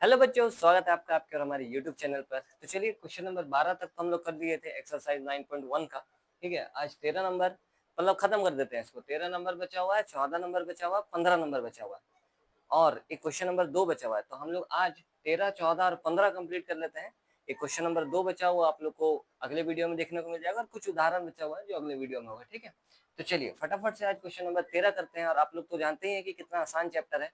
Hello बच्चों, स्वागत है आपका आपके और हमारे YouTube चैनल पर। तो चलिए क्वेश्चन नंबर 12 तक तो हम लोग कर दिए थे एक्सरसाइज 9.1 का। ठीक है, आज 13 नंबर मतलब खत्म कर देते हैं इसको। 13 नंबर बचा हुआ है, 14 नंबर बचा हुआ है, 15 नंबर बचा हुआ है और एक क्वेश्चन नंबर 2 बचा हुआ है। तो हम लोग आज 13, 14 और 15 कंप्लीट कर लेते हैं। एक क्वेश्चन नंबर 2 बचा हुआ आप लोग को अगले वीडियो में देखने को मिल जाएगा और कुछ उदाहरण बचा हुआ है जो अगले वीडियो में होगा। ठीक है, तो चलिए फटाफट से आज क्वेश्चन नंबर 13 करते हैं। और आप लोग तो जानते ही हैं कि कितना आसान चैप्टर है।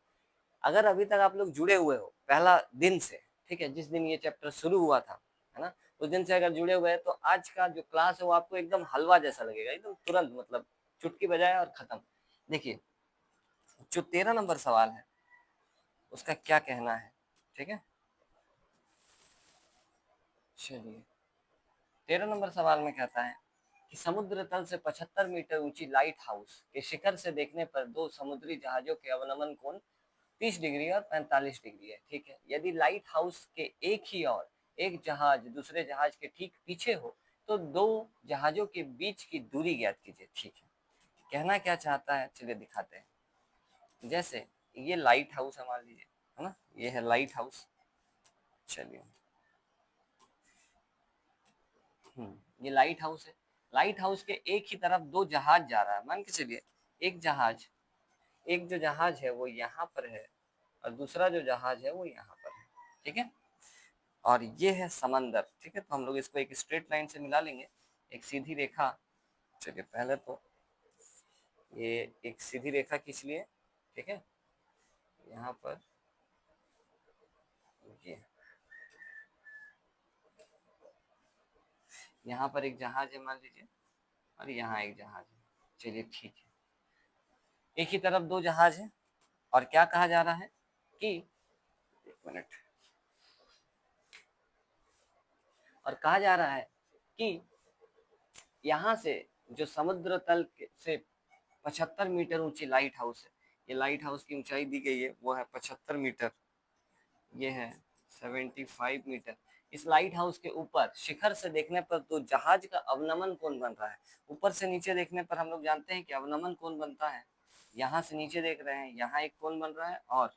अगर अभी तक आप लोग जुड़े हुए हो पहला दिन से, ठीक है, जिस दिन ये चैप्टर शुरू हुआ था, है ना, उस दिन से अगर जुड़े हुए हैं तो आज का जो क्लास है वो आपको एकदम हलवा जैसा लगेगा, एकदम तुरंत, मतलब चुटकी बजाए और खत्म। देखिए, जो 13 नंबर सवाल है उसका क्या कहना है। ठीक है, चलिए 13 नंबर सवाल में कहता है कि समुद्र तल से 75 मीटर ऊंची लाइट हाउस के शिखर से देखने पर दो समुद्री जहाजों के अवनमन कोण 30 डिग्री और 45 डिग्री है। ठीक है, यदि लाइट हाउस के एक ही और एक जहाज दूसरे जहाज के ठीक पीछे हो तो दो जहाजों के बीच की दूरी ज्ञात कीजिए। ठीक है, कहना क्या चाहता है चलिए दिखाते हैं। जैसे ये लाइट हाउस है, मान लीजिए, है ना, ये है लाइट हाउस। चलिए, ये लाइट हाउस है। लाइट हाउस के एक ही तरफ दो जहाज जा रहा है। मान के चलिए एक जहाज, एक जो जहाज है वो यहाँ पर है और दूसरा जो जहाज है वो यहाँ पर है। ठीक है, और ये है समंदर। ठीक है, तो हम लोग इसको एक स्ट्रेट लाइन से मिला लेंगे, एक सीधी रेखा। चलिए पहले तो ये एक सीधी रेखा खींच लिए। ठीक है, यहाँ पर ये, यहाँ पर एक जहाज है मान लीजिए और यहाँ एक जहाज है। चलिए ठीक है, एक ही तरफ दो जहाज है और क्या कहा जा रहा है कि, एक मिनट, और कहा जा रहा है कि यहाँ से जो समुद्र तल से 75 मीटर ऊंची लाइट हाउस है, ये लाइट हाउस की ऊंचाई दी गई है वो है 75 मीटर, ये है 75 मीटर। इस लाइट हाउस के ऊपर शिखर से देखने पर तो जहाज का अवनमन कोण बन रहा है। ऊपर से नीचे देखने पर हम लोग जानते हैं कि अवनमन कोण बनता है, यहाँ से नीचे देख रहे हैं यहाँ एक कोण बन रहा है और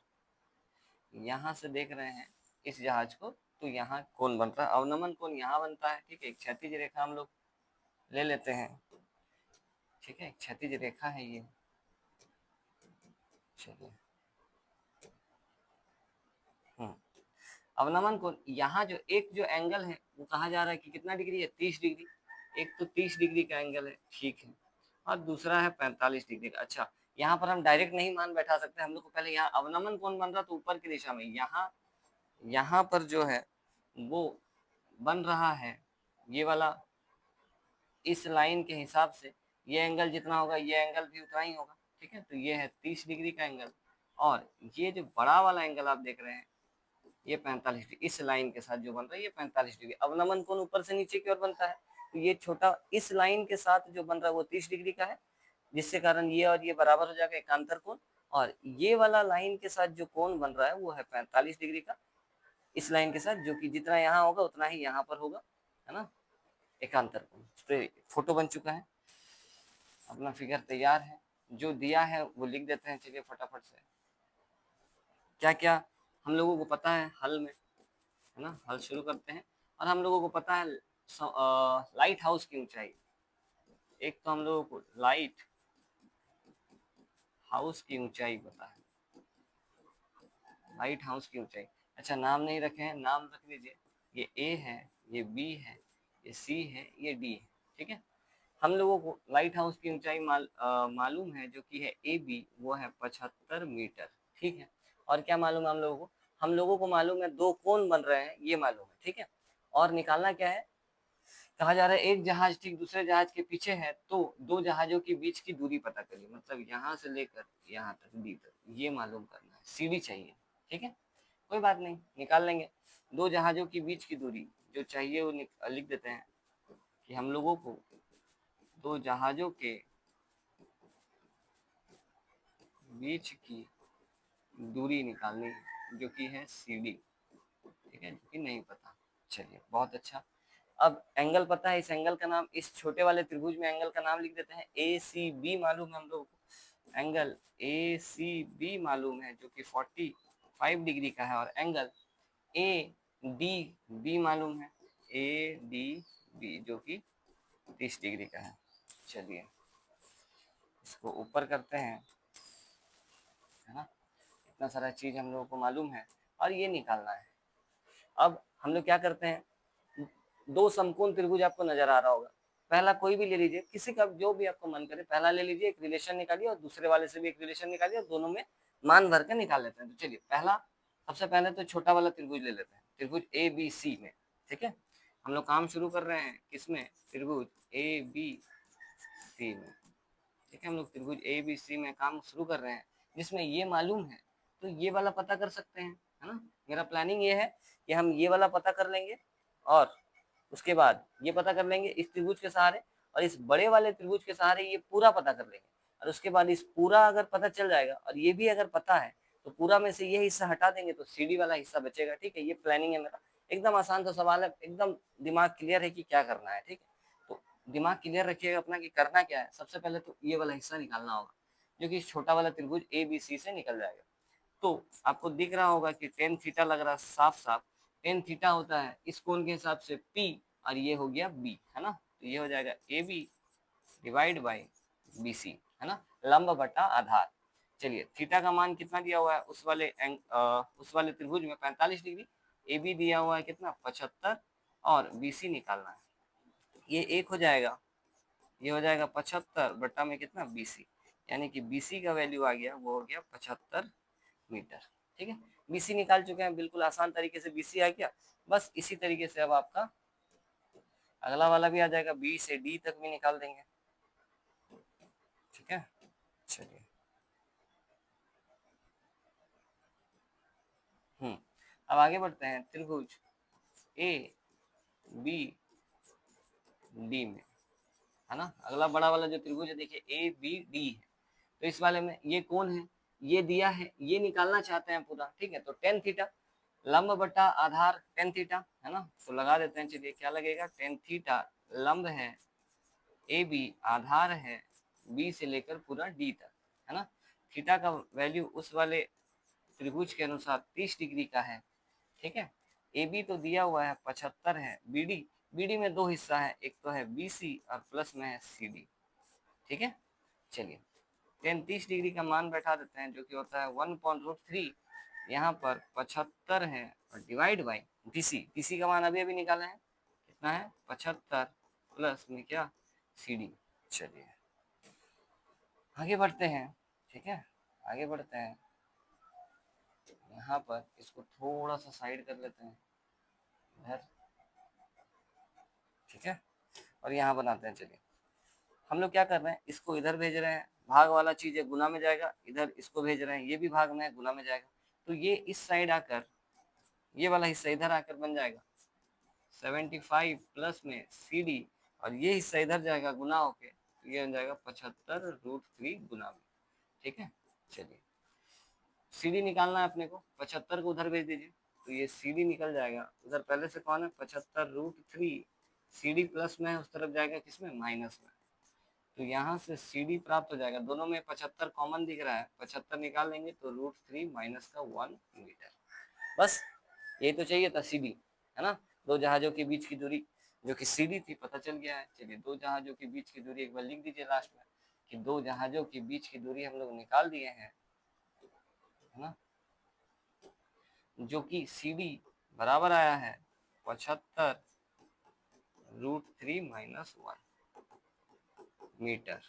यहाँ से देख रहे हैं इस जहाज को तो यहाँ कोण बन रहा है, अवनमन कोण यहाँ बनता है। ठीक है, एक क्षैतिज रेखा हम लोग ले लेते हैं। ठीक है, क्षैतिज रेखा है ये। चलिए, अवनमन कोण यहाँ जो एक जो एंगल है वो कहा जा रहा है कि कितना डिग्री है, 30 डिग्री। एक तो 30 डिग्री का एंगल है, ठीक है, और दूसरा है 45 डिग्री का। अच्छा, यहाँ पर हम डायरेक्ट नहीं मान बैठा सकते, हम लोग को पहले यहाँ अवनमन कोण बन रहा तो ऊपर की दिशा में, यहाँ यहाँ पर जो है वो बन रहा है ये वाला, इस लाइन के हिसाब से ये एंगल जितना होगा ये एंगल भी उतना ही होगा। ठीक है, तो ये है 30 डिग्री का एंगल और ये जो बड़ा वाला एंगल आप देख रहे हैं ये 45 डिग्री, इस लाइन के साथ जो बन रहा है ये 45 डिग्री। अवनमन कोण ऊपर से नीचे की ओर बनता है तो ये छोटा इस लाइन के साथ जो बन रहा है वो 30 डिग्री का है, जिससे कारण ये और ये बराबर हो जाएगा, एकांतर कोण। और ये वाला लाइन के साथ जो कोण बन रहा है वो है 45 डिग्री का, इस लाइन के साथ, जो कि जितना यहाँ होगा उतना ही यहाँ पर होगा, है ना, एकांतर कोण। तो फोटो बन चुका है, अपना फिगर तैयार है, जो दिया है वो लिख देते हैं। चलिए फटाफट से, क्या क्या हम लोगों को पता है हल में, है ना, हल शुरू करते हैं। और हम लोगों को पता है लाइट हाउस की ऊंचाई, एक तो हम लोगों को लाइट हाउस की ऊंचाई पता है, लाइट हाउस की ऊंचाई। अच्छा, नाम नहीं रखे हैं, नाम रख लीजिए, ये ए है, ये बी है, ये सी है, ये डी है। ठीक है, हम लोगों को लाइट हाउस की ऊंचाई मालूम है जो कि है ए बी, वो है 75 मीटर। ठीक है, और क्या मालूम है हम लोगों को, हम लोगों को मालूम है दो कोण बन रहे हैं ये मालूम है। ठीक है, और निकालना क्या है, कहा जा रहा है एक जहाज ठीक दूसरे जहाज के पीछे है तो दो जहाजों के बीच की दूरी पता करिए, मतलब यहाँ से लेकर यहाँ तक डी तक ये मालूम करना है, सीडी चाहिए। ठीक है, कोई बात नहीं, निकाल लेंगे। दो जहाजों के बीच की दूरी जो चाहिए वो लिख देते हैं कि हम लोगों को दो जहाजों के बीच की दूरी निकालनी है जो कि है सीडी। ठीक है, जो कि नहीं पता। चलिए बहुत अच्छा, अब एंगल पता है, इस एंगल का नाम, इस छोटे वाले त्रिभुज में एंगल का नाम लिख देते हैं ए सी बी, मालूम है हम लोगों को एंगल ए सी बी मालूम है जो कि 45 डिग्री का है, और एंगल ए डी बी मालूम है, ए डी बी जो कि 30 डिग्री का है। चलिए इसको ऊपर करते हैं, है ना। इतना सारा चीज हम लोगों को मालूम है और ये निकालना है। अब हम लोग क्या करते हैं, दो समकोण त्रिभुज आपको नजर आ रहा होगा, पहला कोई भी ले लीजिए, किसी का जो भी आपको मन करे, पहला ले लीजिए, एक रिलेशन निकालिए और दूसरे वाले से भी एक रिलेशन निकालिए और दोनों में मान भर के निकाल लेते हैं। तो चलिए पहला, सबसे पहले तो छोटा वाला त्रिभुज ले लेते हैं, त्रिभुज ए बी सी में। ठीक है, हम लोग काम शुरू कर रहे हैं किसमें, त्रिभुज ए बी सी में। ठीक है, हम लोग त्रिभुज ए बी सी में काम शुरू कर रहे हैं, जिसमें ये मालूम है तो ये वाला पता कर सकते हैं, है ना। मेरा प्लानिंग ये है कि हम ये वाला पता कर लेंगे और उसके बाद ये पता कर लेंगे इस त्रिभुज के सहारे, और इस बड़े वाले त्रिभुज के सहारे ये पूरा पता कर लेंगे, और उसके बाद इस पूरा अगर पता चल जाएगा और ये भी अगर पता है तो पूरा में से ये हिस्सा हटा देंगे तो सीडी वाला हिस्सा बचेगा। ठीक है, ये प्लानिंग है मेरा, एकदम आसान सा सवाल है, एकदम दिमाग क्लियर है कि क्या करना है। ठीक है, तो दिमाग क्लियर रखिएगा अपना कि करना क्या है। सबसे पहले तो ये वाला हिस्सा निकालना होगा जो कि छोटा वाला त्रिभुज ए बी सी से निकल जाएगा। तो आपको दिख रहा होगा कि टेन थीटा लग रहा है साफ साफ, टेन थीटा होता है इस कोण के हिसाब से पी, और ये हो गया बी, है ना। तो ये हो जाएगा A B divide by B C, है ना, लंब बटा आधार। चलिए थीटा का मान कितना दिया हुआ है उस वाले त्रिभुज में 45 डिग्री, ए बी दिया हुआ है कितना 75, और बी सी निकालना है। ये एक हो जाएगा, ये हो जाएगा 75 बटा में कितना 20, यानी कि BC का वैल्यू आ गया, वो हो गया 75 मीटर। ठीक है, BC निकाल चुके हैं, बिल्कुल आसान तरीके से BC आ गया। बस इसी तरीके से अब आपका अगला वाला भी आ जाएगा, B से D तक भी निकाल देंगे। ठीक है, चलिए अब आगे बढ़ते हैं त्रिभुज ए बी डी में, है ना। अगला बड़ा वाला जो त्रिभुज है देखिए ए बी डी है, तो इस वाले में ये कौन है, ये दिया है, ये निकालना चाहते हैं पूरा। ठीक है, तो टेन थीटा लंब बटा आधार टेन थीटा, है ना, तो लगा देते हैं। चलिए क्या लगेगा, टेन थीटा लंब है ए बी, आधार है बी से लेकर पूरा डी तक, है ना। थीटा का वैल्यू उस वाले त्रिभुज के अनुसार 30 डिग्री का है। ठीक है, ए बी तो दिया हुआ है 75 है, बीडी में दो हिस्सा है, एक तो है BC और प्लस में है CD। ठीक है, चलिए टेन 30 डिग्री का मान बैठा देते हैं जो कि होता है 1/√3, यहाँ पर 75 है और डिवाइड बाई BC का मान अभी अभी निकाला है, कितना है 75 प्लस में क्या CD। चलिए आगे बढ़ते हैं। ठीक है, आगे बढ़ते हैं, यहाँ पर इसको थोड़ा सा साइड कर लेते हैं इधर। ठीक है, और यहाँ बनाते हैं। चलिए हम लोग क्या कर रहे हैं, इसको इधर भेज रहे हैं, भाग वाला चीज है गुना में जाएगा, इधर इसको भेज रहे हैं, ये भी भाग में है गुना में जाएगा, तो ये इस साइड आकर ये वाला हिस्सा इधर आकर बन जाएगा 75 प्लस में CD, और ये हिस्सा इधर जाएगा गुना होके, तो ये बन जाएगा 75√3 गुना में। ठीक है, चलिए CD निकालना है अपने को, 75 को उधर भेज दीजिए तो ये CD निकल जाएगा, उधर पहले से कौन है 75√3, CD प्लस में है उस तरफ जाएगा किसमें माइनस में, तो यहाँ से CD प्राप्त हो जाएगा, दोनों में 75 कॉमन दिख रहा है, 75 निकाल लेंगे तो √3 माइनस का 1 मीटर। बस यही तो चाहिए था CD, है ना। दो जहाजों के बीच की दूरी जो कि CD थी पता चल गया है। चलिए दो जहाजों के बीच की दूरी एक बार लिख दीजिए लास्ट में कि दो जहाजों के बीच की दूरी हम लोग निकाल दिए हैं, है ना, जो कि CD बराबर आया है 75√3 माइनस 1 मीटर।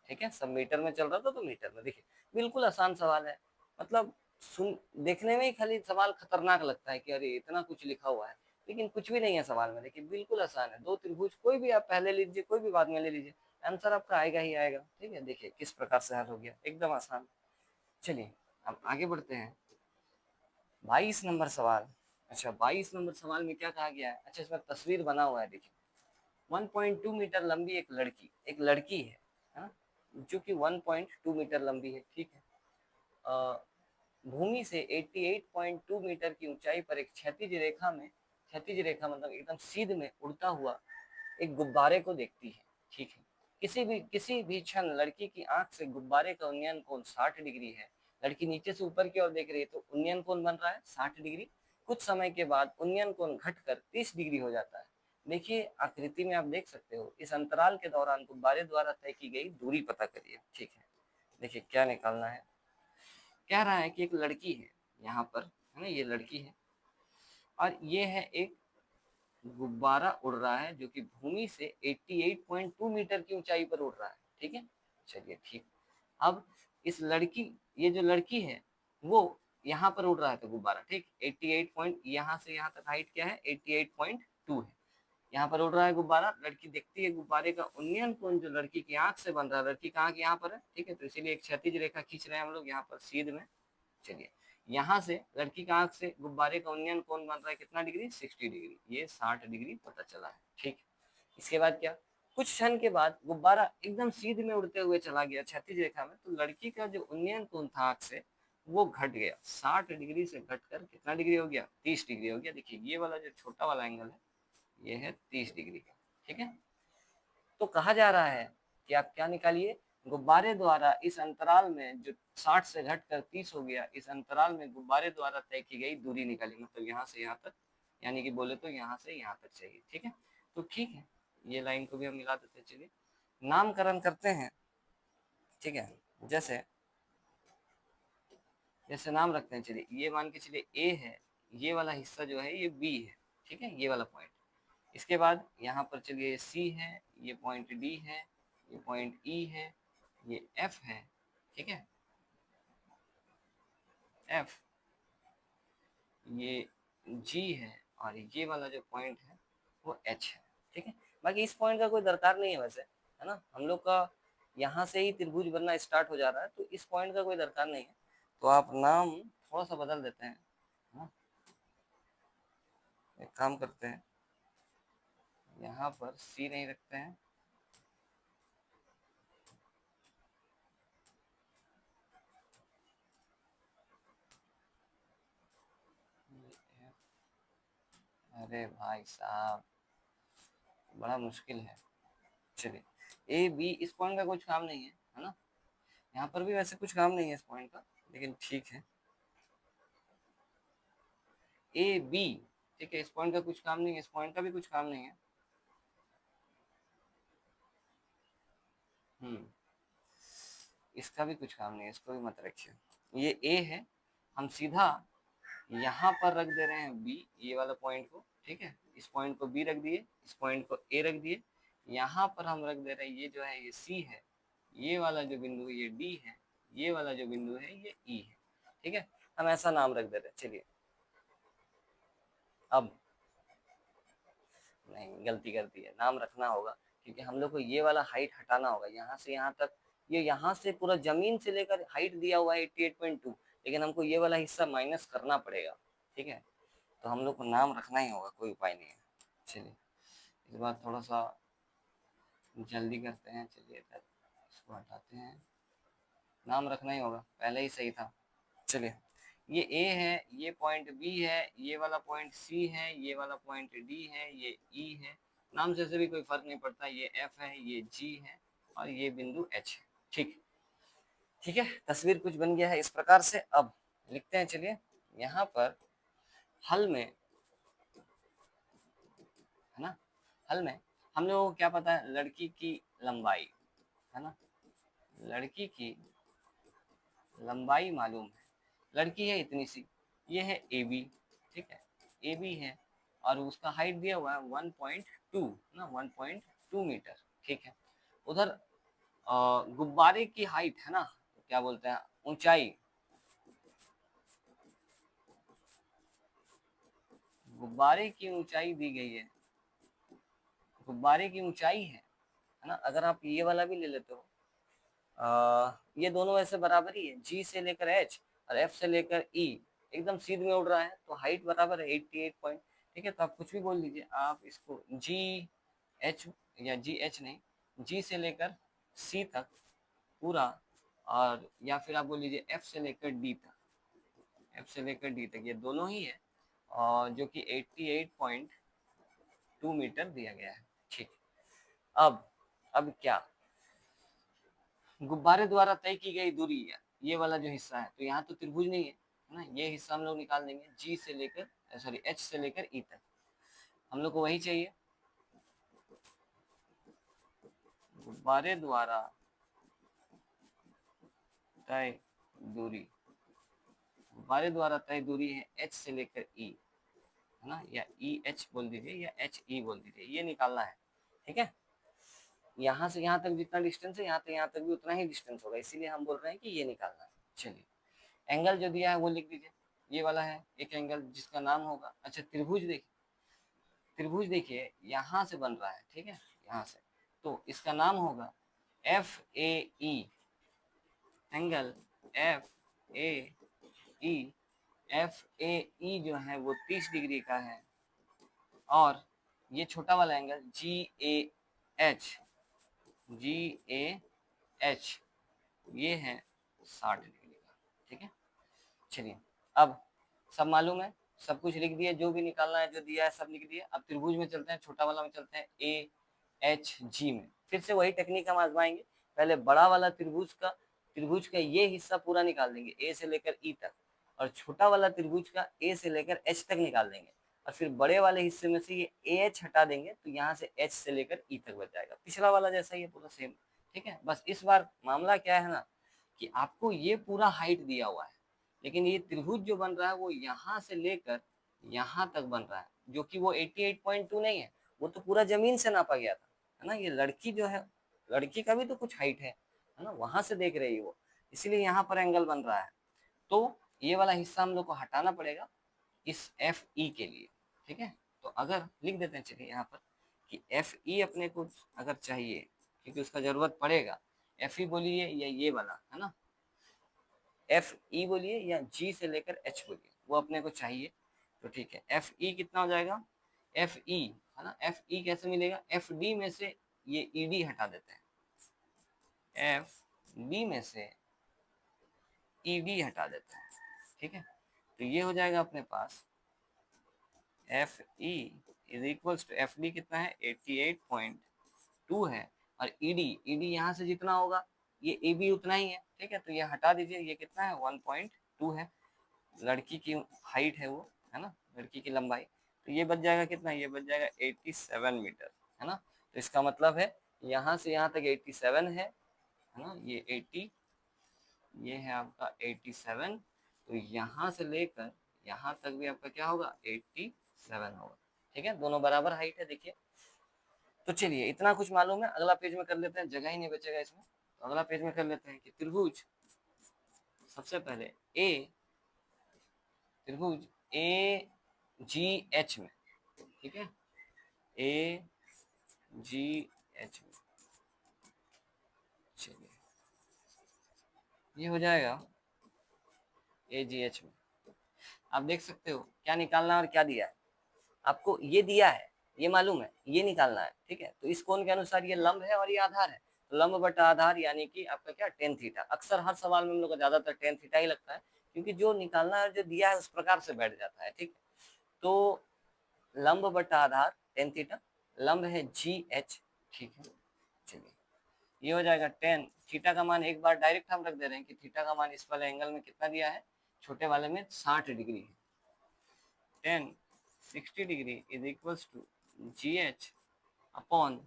ठीक है, सब मीटर में चल रहा था तो मीटर में। देखिए बिल्कुल आसान सवाल है, मतलब सुन देखने में ही खाली सवाल खतरनाक लगता है कि अरे इतना कुछ लिखा हुआ है, लेकिन कुछ भी नहीं है सवाल में। देखिए बिल्कुल आसान है, दो त्रिभुज कोई भी आप पहले लीजिए, कोई भी बाद में ले लीजिए, आंसर आपका आएगा ही आएगा। ठीक है, देखिए किस प्रकार से हल हो गया, एकदम आसान। चलिए अब आगे बढ़ते हैं 22 नंबर सवाल। अच्छा 22 नंबर सवाल में क्या कहा गया है, अच्छा इसमें तस्वीर बना हुआ है, देखिए 1.2 मीटर लंबी एक लड़की है ना, जो कि 1.2 मीटर लंबी है। ठीक है, भूमि से 88.2 मीटर की ऊंचाई पर एक क्षैतिज रेखा मतलब एकदम सीध में उड़ता हुआ एक गुब्बारे को देखती है। ठीक है, किसी भी क्षण लड़की की आंख से गुब्बारे का उन्नयन कोण 60 डिग्री है। लड़की नीचे से ऊपर की ओर देख रही है तो उन्नयन कोण बन रहा है 60 डिग्री, कुछ समय के बाद उन्नयन कोण घटकर 30 डिग्री हो जाता है। देखिए आकृति में आप देख सकते हो, इस अंतराल के दौरान गुब्बारे द्वारा तय की गई दूरी पता करिए। ठीक है, देखिए क्या निकालना है। कह रहा है कि एक लड़की है यहाँ पर, है ना, ये लड़की है और ये है एक गुब्बारा उड़ रहा है जो कि भूमि से 88.2 मीटर की ऊंचाई पर उड़ रहा है। ठीक है, चलिए ठीक। अब इस लड़की, ये जो लड़की है वो यहाँ पर उड़ रहा है तो गुब्बारा, ठीक, 88 पॉइंट, यहाँ से यहाँ तक हाइट क्या है 88.2 है, यहाँ पर उड़ रहा है गुब्बारा। लड़की देखती है गुब्बारे का उन्नयन कोण जो लड़की की आंख से बन रहा है, लड़की का आंख यहाँ पर है, ठीक है, तो इसीलिए एक क्षैतिज रेखा खींच रहे हैं हम लोग यहाँ पर सीध में। चलिए, यहाँ से लड़की का आंख से गुब्बारे का उन्नयन कोण बन रहा है कितना डिग्री, 60 डिग्री, ये 60 डिग्री पता चला है। ठीक, इसके बाद क्या, कुछ क्षण के बाद गुब्बारा एकदम सीध में उड़ते हुए चला गया क्षैतिज रेखा में, तो लड़की का जो उन्नयन कोण था आंख से वो घट गया, 60 डिग्री से घटकर कितना डिग्री हो गया, 30 डिग्री हो गया। देखिए ये वाला जो छोटा वाला एंगल है ये है 30 डिग्री का। ठीक है, तो कहा जा रहा है कि आप क्या निकालिए, गुब्बारे द्वारा इस अंतराल में जो 60 से घटकर 30 हो गया, इस अंतराल में गुब्बारे द्वारा तय की गई दूरी निकालिए, मतलब यहाँ से यहाँ तक, यानी कि बोले तो यहाँ से यहाँ तक चाहिए। ठीक है, तो ठीक है, ये लाइन को भी हम मिला देते हैं। चलिए नामकरण करते हैं। ठीक है, जैसे जैसे नाम रखते हैं, चलिए ये मान के चलिए ए है, ये वाला हिस्सा जो है ये बी है, ठीक है, ये वाला पॉइंट। इसके बाद यहाँ पर चलिए सी है, ये पॉइंट डी है, ये पॉइंट ई है, ये एफ है, ठीक है, एफ, ये जी है, और ये वाला जो पॉइंट है वो एच है। ठीक है, बाकी इस पॉइंट का कोई दरकार नहीं है वैसे, है ना, हम लोग का यहाँ से ही त्रिभुज बनना स्टार्ट हो जा रहा है, तो इस पॉइंट का कोई दरकार नहीं है, तो आप नाम थोड़ा सा बदल देते हैं, है ना। एक काम करते हैं, यहाँ पर सी नहीं रखते हैं, अरे भाई साहब बड़ा मुश्किल है। चलिए ए बी, इस पॉइंट का कुछ काम नहीं है ना, यहाँ पर भी वैसे कुछ काम नहीं है इस पॉइंट का, लेकिन ठीक है, ए बी, ठीक है, इस पॉइंट का कुछ काम नहीं है, इस पॉइंट का भी कुछ काम नहीं है। इसका भी कुछ काम नहीं है, इसको भी मत रखिए। ये ए है, हम सीधा यहाँ पर रख दे रहे हैं बी, ये वाला पॉइंट को, ठीक है, इस पॉइंट को बी रख दिए, इस पॉइंट को ए रख दिए, यहाँ पर हम रख दे रहे हैं ये जो है ये सी है, ये वाला जो बिंदु है ये डी है, ये वाला जो बिंदु है ये ई है। ठीक है, हम ऐसा नाम रख दे रहे हैं। चलिए अब नहीं, गलती कर दी है, नाम रखना होगा, क्योंकि हम लोग को ये वाला हाइट हटाना होगा, यहाँ से यहाँ तक, ये यहाँ से पूरा जमीन से लेकर हाइट दिया हुआ है 88.2, लेकिन हमको ये वाला हिस्सा माइनस करना पड़ेगा। ठीक है, तो हम लोग को नाम रखना ही होगा, कोई उपाय नहीं है। चलिए इस बार थोड़ा सा जल्दी करते हैं, चलिए इसको हटाते हैं, नाम रखना ही होगा, पहले ही सही था। चलिए ये ए है, ये पॉइंट बी है, ये वाला पॉइंट सी है, ये वाला पॉइंट डी है, ये ई है, नाम से भी कोई फर्क नहीं पड़ता, ये एफ है, ये जी है, और ये बिंदु एच है। ठीक, ठीक है, तस्वीर कुछ बन गया है इस प्रकार से। अब लिखते हैं, चलिए यहाँ पर हल में, है ना, हल में हम लोगों को क्या पता है, लड़की की लंबाई, है ना, लड़की की लंबाई मालूम है, लड़की है इतनी सी, ये है ए बी, ठीक है, ए बी है, और उसका हाइट दिया हुआ है 1.2 ना, 1.2 मीटर। ठीक है, उधर गुब्बारे की हाइट है ना, क्या बोलते हैं, ऊंचाई, गुब्बारे की ऊंचाई दी गई है, गुब्बारे की ऊंचाई है ना, अगर आप ये वाला भी ले लेते हो, ये दोनों ऐसे बराबर ही है, जी से लेकर एच और एफ से लेकर ई, एकदम सीध में उड़ रहा है, तो हाइट बराबर है 88 पॉइंट। ठीक है, तो आप कुछ भी बोल दीजिए, आप इसको जी एच, या जी एच नहीं, जी से लेकर सी तक पूरा, और या फिर आप बोल लीजिए एफ से लेकर डी तक, एफ से लेकर डी तक, ये दोनों ही है, और जो कि 88.2 मीटर दिया गया है। ठीक, अब क्या, गुब्बारे द्वारा तय की गई दूरी है ये वाला जो हिस्सा है, तो यहाँ तो त्रिभुज नहीं है, है ना, ये हिस्सा हम लोग निकाल देंगे जी से लेकर, सॉरी एच से लेकर ई तक, हम लोग को वही चाहिए। गुब्बारे द्वारा तय दूरी, गुब्बारे द्वारा तय दूरी है एच से लेकर ई, है ना, या ई एच बोल दीजिए या एच ई बोल दीजिए, ये निकालना है। ठीक है, यहाँ से यहाँ तक जितना डिस्टेंस है यहाँ तक भी उतना ही डिस्टेंस होगा, इसीलिए हम बोल रहे हैं कि ये निकालना है। चलिए, एंगल जो दिया है वो लिख दीजिए, ये वाला है एक एंगल जिसका नाम होगा, अच्छा त्रिभुज देखिए, त्रिभुज देखिए यहाँ से बन रहा है, ठीक है, यहाँ से, तो इसका नाम होगा F A E, angle F A E, F A E जो है वो 30 डिग्री का है, और ये छोटा वाला angle G A H, G A H ये है 60 डिग्री का। ठीक है, चलिए अब सब मालूम है, सब कुछ लिख दिया, जो भी निकालना है जो दिया है सब लिख दिया। अब त्रिभुज में चलते हैं, छोटा वाला में चलते हैं, ए एच जी में फिर से वही टेक्निक हम आजमाएंगे। पहले बड़ा वाला त्रिभुज का ये हिस्सा पूरा निकाल देंगे ए से लेकर ई तक, और छोटा वाला त्रिभुज का ए से लेकर एच तक निकाल देंगे, और फिर बड़े वाले हिस्से में से ये ए एच हटा देंगे, तो यहाँ से एच से लेकर ई तक बच जाएगा, पिछला वाला जैसा ही है पूरा सेम। ठीक है, बस इस बार मामला क्या है ना कि आपको ये पूरा हाइट दिया हुआ है, लेकिन ये त्रिभुज जो बन रहा है वो यहाँ से लेकर यहाँ तक बन रहा है, जो कि वो 88.2 नहीं है, वो तो पूरा जमीन से नापा गया था, है ना। ये लड़की जो है, लड़की का भी तो कुछ हाइट है ना, वहां से देख रही है वो, इसीलिए यहाँ पर एंगल बन रहा है। तो ये वाला हिस्सा हम लोग को हटाना पड़ेगा इस एफ ई के लिए। ठीक है, तो अगर लिख देते हैं, चलिए यहाँ पर कि एफ ई अपने को अगर चाहिए, क्योंकि उसका जरूरत पड़ेगा, एफ ई बोलिए या ये वाला, है ना, एफ ई बोलिए या जी से लेकर एच बोलिए, वो अपने को चाहिए। तो ठीक है, एफ ई कितना हो जाएगा, एफ ई, है ना, एफ ई कैसे मिलेगा, एफ डी में से ये ई डी हटा देते हैं, एफ डी में से ई डी हटा देते हैं। ठीक है, तो ये हो जाएगा अपने पास F E is equals to, F D कितना है 88.2 है, और ई डी यहाँ से जितना होगा ये ए बी उतना ही है। ठीक है, तो ये हटा दीजिए, ये कितना है 1.2 है, लड़की की हाइट है वो, है ना, लड़की की लंबाई, तो ये बच जाएगा कितना, ये बच जाएगा 87 मीटर, है ना। तो इसका मतलब है यहाँ से यहाँ तक 87 है ना, ये 80, ये है आपका 87, तो यहाँ से लेकर यहाँ तक भी आपका क्या होगा 87 होगा। ठीक है, दोनों बराबर हाइट है, देखिए। तो चलिए इतना कुछ मालूम है, अगला पेज में कर लेते हैं, जगह ही नहीं बचेगा इसमें, तो अगला पेज में कर लेते हैं कि त्रिभुज, सबसे पहले त्रिभुज ए जी एच में, ठीक है, ए जी एच में, चलिए ये हो जाएगा ए जी एच में। आप देख सकते हो क्या निकालना है और क्या दिया है आपको, ये दिया है, ये मालूम है, ये निकालना है। ठीक है, तो इस कोण के अनुसार ये लंब है और ये आधार है, तो लंब बटा आधार यानी कि आपका क्या टेन थीटा। अक्सर हर सवाल में हम लोग को ज्यादातर टेन थीटा ही लगता है, क्योंकि जो निकालना है जो दिया है उस प्रकार से बैठ जाता है। ठीक है, तो लंब बटा आधार टेन थीटा, लंब है जी एच। ठीक है, चलिए ये हो जाएगा 10, थीटा का मान एक बार डायरेक्ट हम रख दे रहे हैं कि थीटा का मान इस वाले एंगल में कितना दिया है, छोटे वाले में 60 डिग्री है, 10 60 degree is equals to G H upon,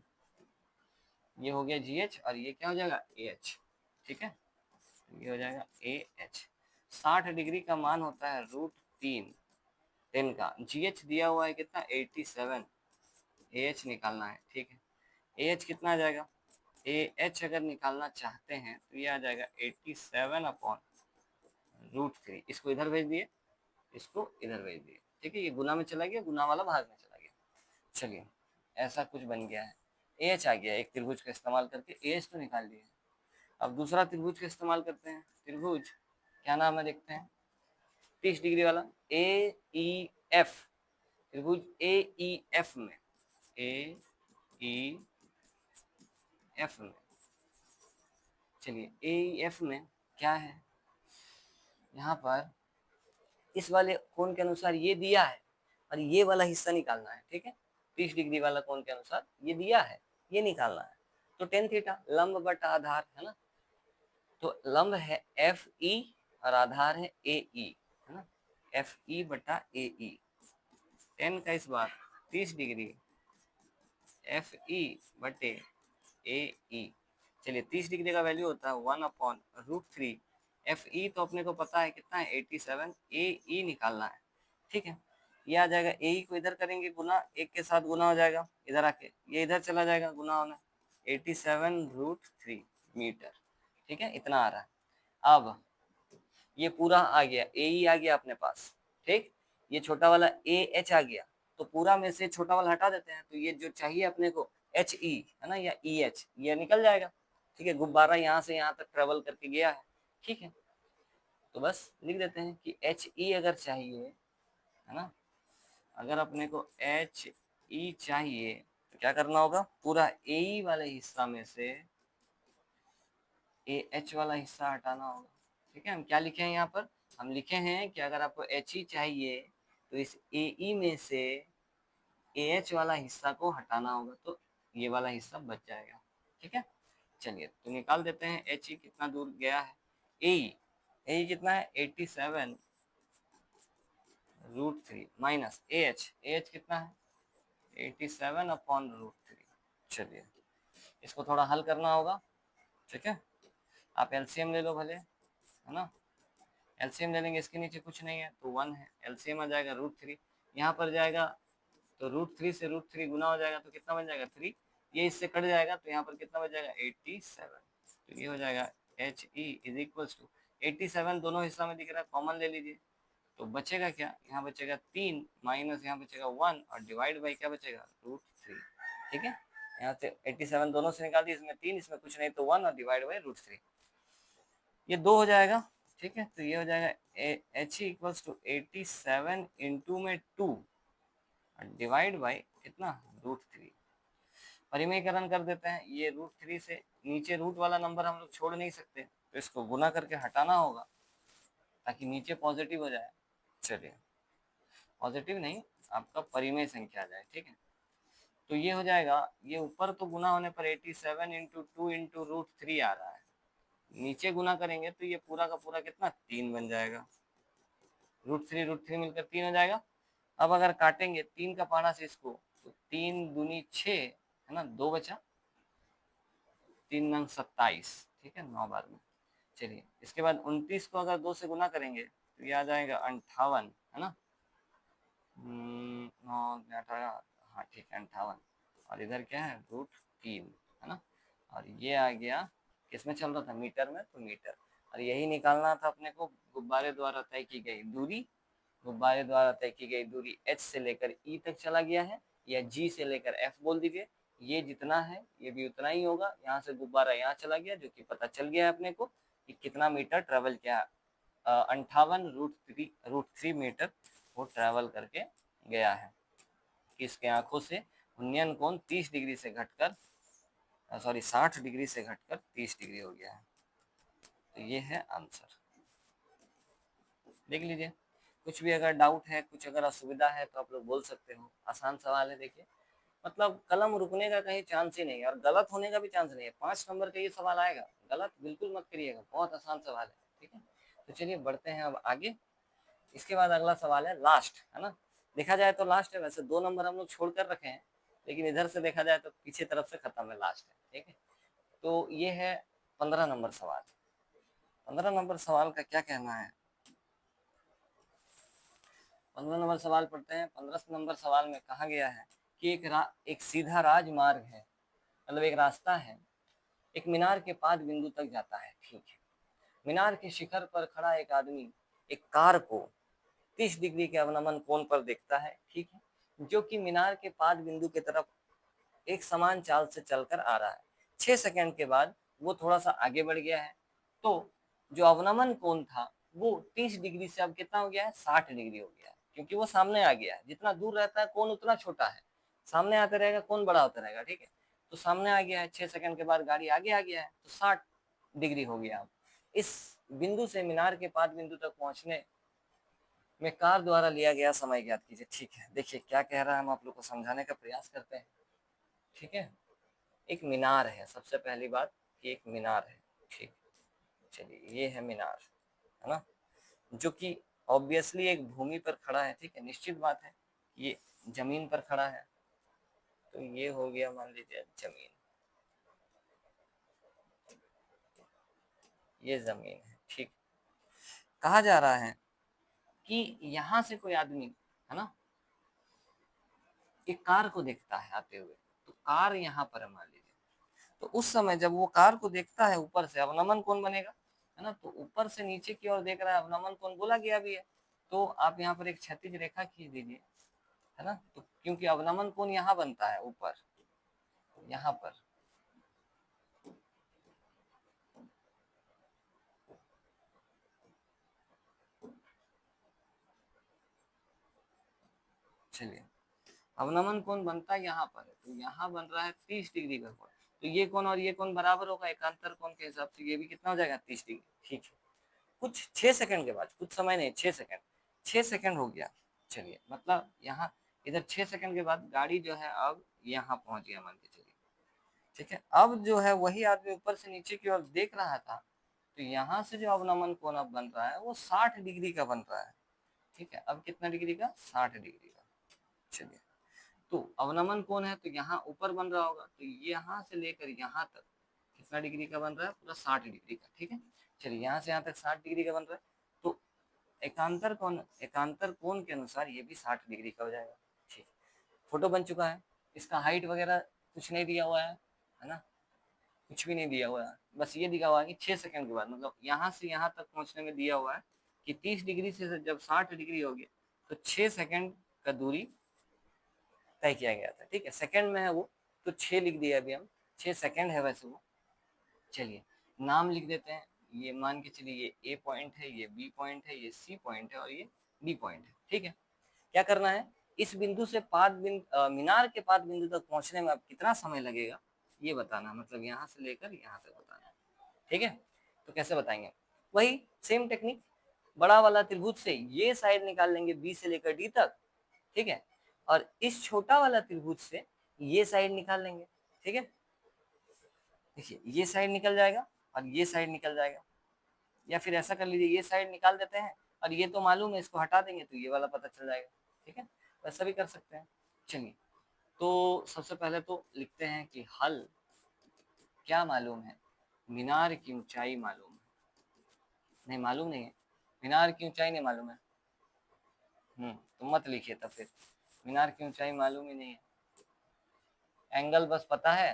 ये हो गया जी एच और ये क्या हो जाएगा ए एच। ठीक है, ये हो जाएगा ए एच, 60 डिग्री का मान होता है √3 10 का, जी एच दिया हुआ है कितना 87, ए एच निकालना है। ठीक है, ए एच कितना आ जाएगा, ए एच अगर निकालना चाहते हैं तो ये आ जाएगा 87 अपॉन √3, इसको इधर भेज दिए, इसको इधर भेज दिए। ठीक है, ये गुना में चला गया, गुना वाला भाग में चला गया। चलिए ऐसा कुछ बन गया है, ए एच आ गया, एक त्रिभुज का इस्तेमाल करके ए एच तो निकाल दिए। अब दूसरा त्रिभुज का इस्तेमाल करते हैं, त्रिभुज क्या नाम है देखते हैं, 30 डिग्री वाला ए ई एफ, त्रिभुज ए ई एफ में, ए ई एफ में, चलिए ए ई एफ में क्या है, यहाँ पर इस वाले कोण के अनुसार ये दिया है और ये वाला हिस्सा निकालना है। ठीक है, 30 डिग्री वाला कोण के अनुसार ये दिया है, ये निकालना है, तो टेन थीटा लंब बटा आधार, है ना, तो लंब है एफ ई और आधार है ए ई, है ना, एफ ई बटा ए ई, 10 का इस बार 30 डिग्री एफ ई बटे ए ई। चलिए 30 डिग्री का वैल्यू होता है 1/√3। एफ ई तो अपने को पता है कितना है 87, ए ई निकालना है, ठीक है। ये आ जाएगा, ए ई को इधर करेंगे गुना, एक के साथ गुना हो जाएगा, इधर आके ये इधर चला जाएगा गुना होना, 87√3 मीटर, ठीक है, इतना आ रहा है। अब ये पूरा आ गया, ए ई आ गया अपने पास, ठीक। ये छोटा वाला ए एच आ गया, तो पूरा में से छोटा वाला हटा देते हैं, तो ये जो चाहिए अपने को एच ई है ना, या ई एच, ये निकल जाएगा, ठीक है। गुब्बारा यहाँ से यहाँ तक ट्रेवल करके गया है, ठीक है। तो बस लिख देते हैं कि एच ई अगर चाहिए, है ना, अगर अपने को एच ई चाहिए तो क्या करना होगा, पूरा ए ई वाले हिस्सा में से ए एच वाला हिस्सा हटाना होगा, ठीक है। हम क्या लिखे हैं यहाँ पर, हम लिखे हैं कि अगर आपको एच ई चाहिए तो इस ए ई में से ए एच वाला हिस्सा को हटाना होगा, तो ये वाला हिस्सा बच जाएगा, ठीक है। चलिए तो निकाल देते हैं एच ई कितना दूर गया है, ए ई कितना है 87√3 माइनस ए एच कितना है 87/√3। चलिए इसको थोड़ा हल करना होगा, ठीक है। आप एलसीएम ले लो भले, है ना, एलसीएम ले लेंगे, इसके नीचे कुछ नहीं है तो 1 है, एलसीएम आ जाएगा √3, यहाँ पर जाएगा तो √3 से √3 गुना हो जाएगा, तो कितना बन जाएगा 3, ये इससे कट जाएगा तो यहाँ पर कितना बच जाएगा 87, तो ये हो जाएगा H E is equals to 87, दोनों हिस्सा में दिख रहा है, कॉमन ले लीजिए, तो बचेगा क्या, यहाँ बचेगा 3 माइनस यहाँ बचेगा 1 और डिवाइड बाई क्या बचेगा √3, ठीक है। यहाँ से 87 दोनों से निकाल दी, इसमें 3, इसमें कुछ नहीं तो 1 और डिवाइड बाई √3, ये 2 हो जाएगा, ठीक है। तो ये हो जाएगा H E equals to 87 into में 2 डिवाइड बाई कितना √3, परिमेयकरण कर देते हैं, ये √3 से नीचे रूट वाला नंबर हम लोग छोड़ नहीं सकते, तो इसको गुना करके हटाना होगा ताकि नीचे पॉजिटिव हो जाए। चलिए पॉजिटिव नहीं, आपका परिमेय संख्या आ जाए, ठीक है। तो ये हो जाएगा, ये ऊपर तो गुना होने पर 87 इंटू 2 इंटू √3 आ रहा है, नीचे गुना करेंगे तो ये पूरा का पूरा कितना 3 बन जाएगा, √3 मिलकर 3 हो जाएगा। अब अगर काटेंगे 3 का पारा से इसको तो 3 दूनी 6 है ना, 2 बचा, 3 नंग 27, ठीक है, 9 बार में। चलिए इसके बाद 29 को अगर 2 से गुना करेंगे तो ये आ जाएगा 58, है ना, 9 हाँ ठीक है 58, और इधर क्या है √3, है ना, और ये आ गया किसमें चल रहा था, मीटर में, तो मीटर। और यही निकालना था अपने को गुब्बारे द्वारा तय की गई दूरी, गुब्बारे द्वारा तय की गई दूरी h से लेकर e तक चला गया है, या g से लेकर f बोल दीजिए, ये जितना है ये भी उतना ही होगा, यहाँ से गुब्बारा यहाँ चला गया, जो कि पता चल गया है अपने को कि कितना मीटर ट्रेवल किया, 58√3 मीटर वो ट्रेवल करके गया है। इसके आंखों से उन्नयन कोण 30 डिग्री से घटकर 60 डिग्री से घटकर 30 डिग्री हो गया है। तो ये है आंसर, देख लीजिए। कुछ भी अगर डाउट है, कुछ अगर असुविधा है तो आप लोग बोल सकते हो, आसान सवाल है, देखिए मतलब कलम रुकने का कहीं चांस ही नहीं है, और गलत होने का भी चांस नहीं है। 5 नंबर का ये सवाल आएगा, गलत बिल्कुल मत करिएगा, बहुत आसान सवाल है, ठीक है। तो चलिए बढ़ते हैं अब आगे। इसके बाद अगला सवाल है लास्ट, है ना, देखा जाए तो लास्ट है, वैसे 2 नंबर हम लोग छोड़ कर रखे हैं, लेकिन इधर से देखा जाए तो पीछे तरफ से खत्म है, लास्ट है, ठीक है। तो ये है 15 नंबर सवाल। 15 नंबर सवाल का क्या कहना है, 15 नंबर सवाल पढ़ते हैं। 15 नंबर सवाल में कहा गया है कि एक सीधा राजमार्ग है, मतलब एक रास्ता है, एक मीनार के पाद बिंदु तक जाता है, ठीक है। मीनार के शिखर पर खड़ा एक आदमी एक कार को 30 डिग्री के अवनमन कोण पर देखता है, ठीक है, जो कि मीनार के पाद बिंदु की तरफ एक समान चाल से चलकर आ रहा है। 6 सेकंड के बाद वो थोड़ा सा आगे बढ़ गया है, तो जो अवनमन कोण था वो 30 डिग्री से अब कितना हो गया है 60 डिग्री हो गया है, क्योंकि वो सामने आ गया है। जितना दूर रहता है कोण उतना छोटा है, सामने आते रहेगा कोण बड़ा होता रहेगा, ठीक है। तो सामने आ गया है, 6 सेकंड के बाद गाड़ी आगे आ गया है, तो 60 डिग्री हो गया। अब इस बिंदु से मीनार के पाद बिंदु तक पहुंचने में कार द्वारा लिया गया समय ज्ञात कीजिए, ठीक है। देखिए क्या कह रहा है, हम आप लोग को समझाने का प्रयास करते हैं, ठीक है। एक मीनार है, सबसे पहली बात कि एक मीनार है, ठीक। चलिए ये है मीनार, है ना, जो कि ऑब्वियसली एक भूमि पर खड़ा है, ठीक है, निश्चित बात है ये जमीन पर खड़ा है, तो ये हो गया मान लीजिए जमीन, ये जमीन है, ठीक। कहा जा रहा है कि यहां से कोई आदमी, है ना, एक कार को देखता है आते हुए, तो कार यहाँ पर है मान लीजिए, तो उस समय जब वो कार को देखता है ऊपर से, अवनमन कोण बनेगा, है ना, तो ऊपर से नीचे की ओर देख रहा है, अवनमन कोण बोला गया भी है, तो आप यहाँ पर एक क्षैतिज रेखा खींच दीजिए, है ना, तो क्योंकि अवनमन कोण यहाँ बनता है ऊपर, यहाँ पर, चलिए, अवनमन कोण बनता है यहाँ पर, तो यहाँ बन रहा है 30 डिग्री का कोण, तो ये कोण और ये कोण बराबर होगा एकांतर कोण के हिसाब से, ये भी कितना हो जाएगा 30 डिग्री, ठीक है। कुछ 6 सेकंड के बाद, कुछ समय नहीं, 6 सेकंड, 6 सेकंड हो गया, चलिए, मतलब यहाँ इधर 6 सेकंड के बाद गाड़ी जो है अब यहाँ पहुंच गया मान के चलिए, ठीक है। अब जो है वही आदमी ऊपर से नीचे की ओर देख रहा था, तो यहाँ से जो अवनमन कोण अब बन रहा है वो 60 डिग्री का बन रहा है, ठीक है। अब कितना डिग्री का, 60 डिग्री का, चलिए। तो अवनमन कोण है तो यहाँ ऊपर बन रहा होगा, तो यहाँ से लेकर यहाँ तक कितना डिग्री का बन रहा है, पूरा 60 डिग्री का, ठीक है। चलिए, यहाँ से यहाँ तक 60 डिग्री का बन रहा है, तो एकांतर कोण के अनुसार ये भी 60 डिग्री का हो जाएगा, ठीक। फोटो बन चुका है, इसका हाइट वगैरह कुछ नहीं दिया हुआ है ना, कुछ भी नहीं दिया हुआ है, बस ये दिया हुआ है कि 6 सेकंड के बाद, मतलब यहाँ से यहाँ तक पहुँचने में दिया हुआ है कि 30 डिग्री से जब 60 डिग्री हो गया तो 6 सेकंड का दूरी तय किया गया था, ठीक है। सेकंड में है वो, तो 6 लिख दिया अभी हम, 6 सेकंड है वैसे वो। चलिए, नाम लिख देते हैं, ये मान के चलिए ये ए पॉइंट है, ये बी पॉइंट है, ये सी पॉइंट है और ये डी पॉइंट है, ठीक है। क्या करना है, इस बिंदु से मीनार के पाद बिंदु तक पहुंचने में अब कितना समय लगेगा ये बताना, मतलब यहाँ से लेकर यहाँ तक बताना है, ठीक है। तो कैसे बताएंगे, वही सेम टेक्निक, बड़ा वाला त्रिभुज से ये साइड निकाल लेंगे बी से लेकर डी तक, ठीक है, और इस छोटा वाला त्रिभुज से ये साइड निकाल लेंगे, ठीक है। देखिए, ये साइड निकल जाएगा और ये साइड निकल जाएगा, या फिर ऐसा कर लीजिए, ये साइड निकाल देते हैं और ये तो मालूम है, इसको हटा देंगे तो ये वाला पता चल जाएगा, ठीक है, वैसा भी कर सकते हैं। चलिए, तो सबसे पहले तो लिखते हैं कि हल क्या मालूम है, मीनार की ऊंचाई मालूम है, नहीं मालूम नहीं है, मीनार की ऊंचाई नहीं मालूम है, तो मत लिखिए तब फिर, मीनार की ऊंचाई मालूम ही नहीं है, एंगल बस पता है,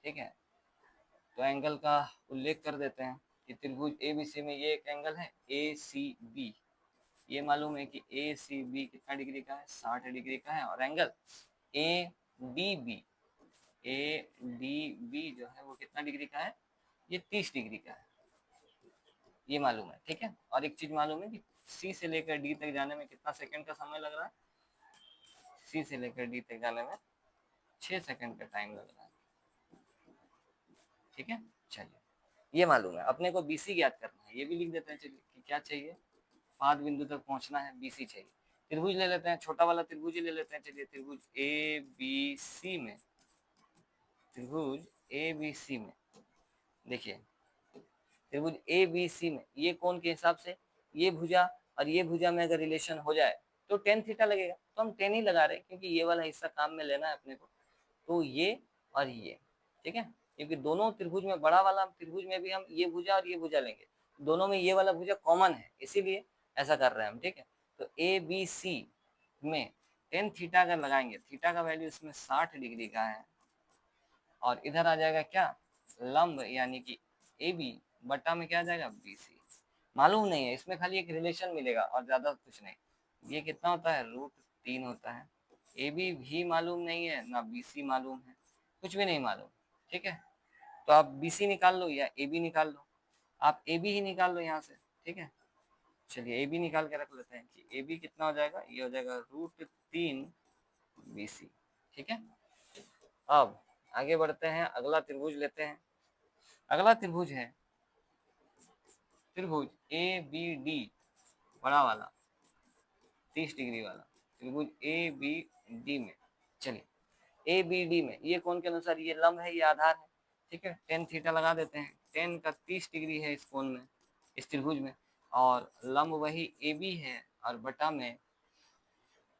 ठीक है, तो एंगल का उल्लेख कर देते हैं कि त्रिभुज एबीसी में ये एक एंगल है ACB, ये मालूम है कि ACB कितना डिग्री का है, 60 डिग्री का है, और एंगल ADB, ADB जो है वो कितना डिग्री का है, ये 30 डिग्री का है, ये मालूम है, ठीक है। और एक चीज मालूम है कि C से लेकर D तक जाने में कितना सेकंड का समय लग रहा है, C से लेकर D तक जाने में 6 सेकंड का टाइम लग रहा है, ठीक है। चलिए, ये मालूम है, अपने को BC ज्ञात करना है, ये भी लिख देते हैं, चलिए कि क्या चाहिए, पाद बिंदु तक पहुंचना है, BC चाहिए। त्रिभुज ले लेते हैं, छोटा वाला त्रिभुज ही ले लेते हैं, चलिए त्रिभुज ABC में, त्रिभुज ABC में देखिए, त्रिभुज ABC में ये कोण के हिसाब से ये भुजा और ये भुजा में अगर रिलेशन हो जाए तो टेन थीटा लगेगा, तो हम 10 ही लगा रहे हैं क्योंकि ये वाला हिस्सा काम में लेना है अपने को, तो ये और ये, ठीक है, क्योंकि दोनों त्रिभुज में, बड़ा वाला त्रिभुज में भी हम ये भुजा और ये भुजा लेंगे, दोनों में ये वाला भुजा कॉमन है, इसीलिए ऐसा कर रहे हैं हम, ठीक है। तो ABC में टेन थीटा अगर लगाएंगे, थीटा का वैल्यू इसमें 60 डिग्री का है, और इधर आ जाएगा क्या, लंब, यानी कि AB बटा में क्या आ जाएगा BC, मालूम नहीं है, इसमें खाली एक रिलेशन मिलेगा और ज्यादा कुछ नहीं, ये कितना होता है, √3 होता है, AB भी मालूम नहीं है ना BC मालूम है, कुछ भी नहीं मालूम, ठीक है। तो आप BC निकाल लो या AB निकाल लो, आप AB ही निकाल लो यहाँ से, ठीक है। चलिए, AB निकाल के रख लेते हैं कि AB कितना हो जाएगा, ये हो जाएगा √3 BC, ठीक है। अब आगे बढ़ते हैं, अगला त्रिभुज लेते हैं, अगला त्रिभुज है त्रिभुज ABD, बड़ा वाला 30 डिग्री वाला त्रिभुज ABD में, चलिए ABD में ये कोण के अनुसार ये लंब है, ये आधार है, ठीक है, टेन थीटा लगा देते हैं, टेन का 30 डिग्री है इस कोण में, इस त्रिभुज में, और लंब वही AB है और बटा में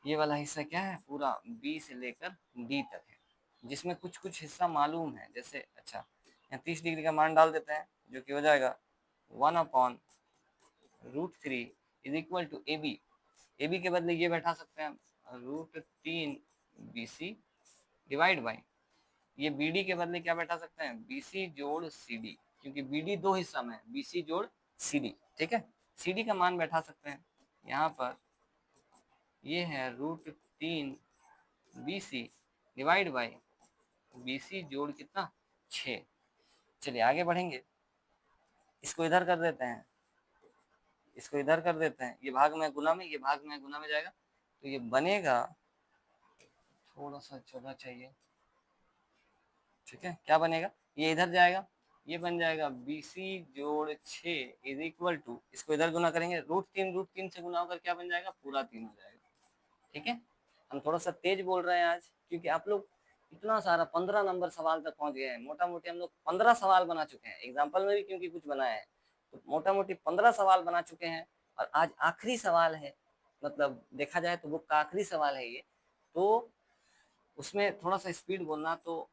ये वाला हिस्सा क्या है, पूरा बी से लेकर डी तक है, जिसमें कुछ कुछ हिस्सा मालूम है। जैसे अच्छा यहाँ 30 डिग्री का मान डाल देते हैं, जो कि हो जाएगा 1/√3 is equal to A B. A B के बदले ये बैठा सकते हैं हम, √3 BC डिवाइड बाई, ये बी डी के बदले क्या बैठा सकते हैं, BC जोड़ CD, क्योंकि BD दो हिस्सा में है, BC जोड़ CD। ठीक है, CD का मान बैठा सकते हैं यहाँ पर, ये है √3 BC डिवाइड बाई BC जोड़ कितना 6। चलिए आगे बढ़ेंगे, इसको इधर कर देते हैं, इसको इधर कर देते हैं, ये भाग में गुना में, ये भाग में गुना में जाएगा, तो ये बनेगा, थोड़ा सा जगह चाहिए, ठीक है, क्या बनेगा, ये इधर जाएगा, ये बन जाएगा BC जोड़ 6 इज इक्वल टू, इसको इधर गुना करेंगे, √3 से गुना होकर क्या बन जाएगा, पूरा 3 हो जाएगा। ठीक है, हम थोड़ा सा तेज बोल रहे हैं आज, क्योंकि आप लोग इतना सारा 15 नंबर सवाल तक पहुंच गए हैं, मोटा मोटी हम लोग 15 सवाल बना चुके हैं, एग्जाम्पल में भी क्योंकि कुछ बनाया है, तो मोटा मोटी 15 सवाल बना चुके हैं, और आज आखिरी सवाल है, मतलब देखा जाए तो बुक का आखिरी सवाल है ये, तो उसमें थोड़ा सा स्पीड बोलना तो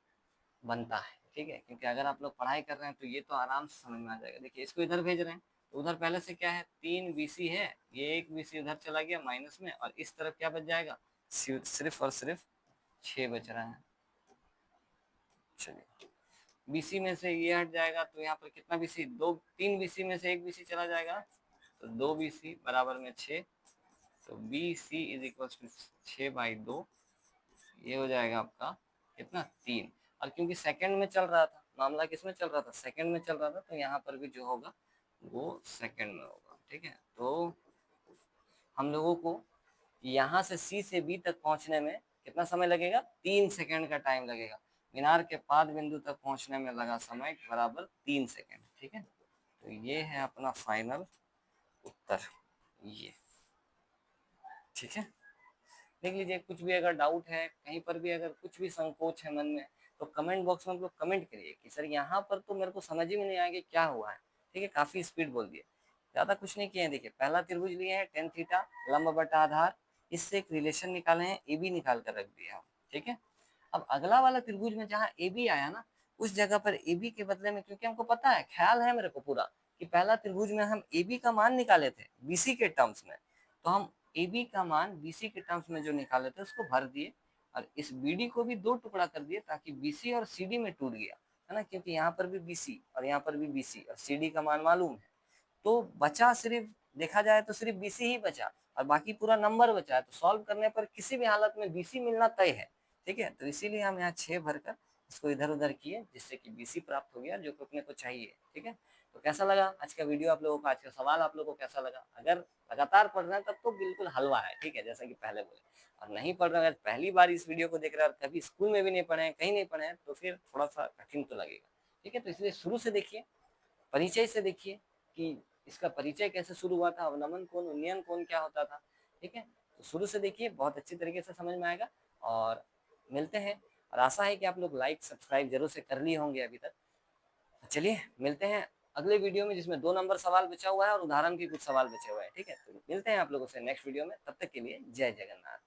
बनता है। ठीक है, क्योंकि अगर आप लोग पढ़ाई कर रहे हैं तो ये तो आराम से समझ में आ जाएगा। देखिए इसको इधर भेज रहे हैं, तो उधर पहले से क्या है, 3 BC है, ये 1 BC उधर चला गया माइनस में, और इस तरफ क्या बच जाएगा, सिर्फ और सिर्फ 6 बच रहा है। चलिए BC में से ये हट जाएगा, तो यहाँ पर कितना BC, 3 BC में से 1 BC चला जाएगा, तो 2 BC बराबर में 6, तो BC इज इक्वल टू 6/2, ये हो जाएगा आपका कितना 3। और क्योंकि सेकंड में चल रहा था मामला, किस में चल रहा था, सेकंड में चल रहा था, तो यहाँ पर भी जो होगा वो सेकंड में होगा। ठीक है, तो हम लोगों को यहाँ से C से B तक पहुँचने में कितना समय लगेगा, 3 सेकंड का टाइम लगेगा। मीनार के पाद बिंदु तक पहुँचने में लगा समय बराबर 3 सेकंड। ठीक है, तो ये है अपना फाइनल उत्तर ये। ठीक है, देख लीजिए, कुछ भी अगर डाउट है, कहीं पर भी अगर कुछ भी संकोच है मन में, तो कमेंट बॉक्स में आप लोग कमेंट करिए कि सर यहाँ पर तो मेरे को समझ ही में नहीं आया कि क्या हुआ है। ठीक है, काफी स्पीड बोल दिए, ज्यादा कुछ नहीं किए हैं। देखिए पहला त्रिभुज लिए हैं tan थीटा, लंब बटा आधार, इससे एक रिलेशन निकाले हैं, AB निकाल कर रख दिया हम। ठीक है, अब अगला वाला त्रिभुज में जहाँ AB आया ना, उस जगह पर AB के बदले में, क्योंकि हमको पता है, ख्याल है मेरे को पूरा, कि पहला त्रिभुज में हम AB का मान निकाले थे BC के टर्म्स में, तो हम AB का मान BC के टर्म्स में जो निकाले थे उसको भर दिए, और इस BD को भी 2 टुकड़ा कर दिए, ताकि BC और CD में टूट गया है ना, क्योंकि यहाँ पर भी BC और यहाँ पर भी BC और CD का मान मालूम है, तो बचा सिर्फ, देखा जाए तो सिर्फ BC ही बचा, और बाकी पूरा नंबर बचा है, तो सॉल्व करने पर किसी भी हालत में BC मिलना तय है। ठीक है, तो इसीलिए हम यहाँ 6 भरकर इसको इधर उधर किए, जिससे कि BC प्राप्त हो गया, जो कि अपने को चाहिए। ठीक है, तो कैसा लगा आज का वीडियो आप लोगों को, आज का सवाल आप लोगों को कैसा लगा? अगर लगातार पढ़ रहे हैं तब तो बिल्कुल हलवा है, ठीक है, जैसा कि पहले बोले, और नहीं पढ़ रहे हैं, पहली बार इस वीडियो को देख रहे हैं और कभी स्कूल में भी नहीं पढ़े हैं, कहीं नहीं पढ़े हैं, तो फिर थोड़ा सा कठिन तो लगेगा। ठीक है, तो इसलिए शुरू से देखिए, परिचय से देखिए कि इसका परिचय कैसे शुरू हुआ था, अवनमन कोण, उन्नयन कोण क्या होता था। ठीक है, तो शुरू से देखिए, बहुत अच्छी तरीके से समझ में आएगा। और मिलते हैं, और आशा है कि आप लोग लाइक सब्सक्राइब जरूर से कर लिए होंगे अभी तक। चलिए मिलते हैं अगले वीडियो में, जिसमें 2 नंबर सवाल बचा हुआ है और उदाहरण के कुछ सवाल बचे हुए हैं। ठीक है, तो मिलते हैं आप लोगों से नेक्स्ट वीडियो में, तब तक के लिए जय जगन्नाथ।